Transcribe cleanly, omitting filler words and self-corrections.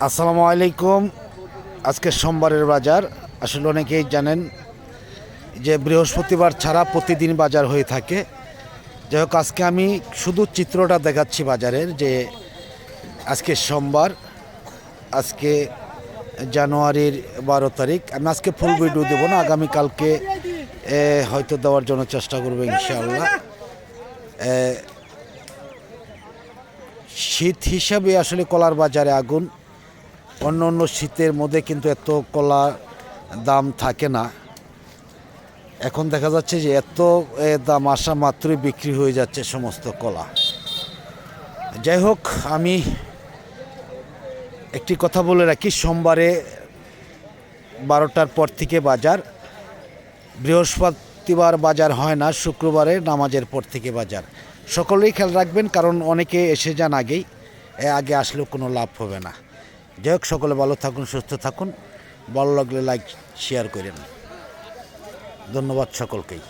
আসসালামু আলাইকুম। আজকে সোমবারের বাজার। আসলে অনেকেই জানেন যে বৃহস্পতিবার ছাড়া প্রতিদিন বাজার হয়ে থাকে। যাই হোক, আজকে আমি শুধু চিত্রটা দেখাচ্ছি বাজারের, যে আজকে সোমবার, আজকে জানুয়ারির 12 তারিখ। আমি আজকে ফুল ভিডিও দেবো না, আগামীকালকে হয়তো দেওয়ার জন্য চেষ্টা করবো ইনশাআল্লাহ। শীত হিসাবে আসলে কলার বাজারে আগুন। অন্য অন্য শীতের মধ্যে কিন্তু এত কলা দাম থাকে না। এখন দেখা যাচ্ছে যে এত দাম আসা মাত্রই বিক্রি হয়ে যাচ্ছে সমস্ত কলা। যাই হোক, আমি একটি কথা বলে রাখি, সোমবারে 12টার পর থেকে বাজার, বৃহস্পতিবার বাজার হয় না, শুক্রবারে নামাজের পর থেকে বাজার। সকলেই খেয়াল রাখবেন, কারণ অনেকে এসে যান আগেই, আগে আসলেও কোনো লাভ হবে না। যাই হোক, সকলে ভালো থাকুন, সুস্থ থাকুন। ভালো লাগলে লাইক শেয়ার করেন। ধন্যবাদ সকলকেই।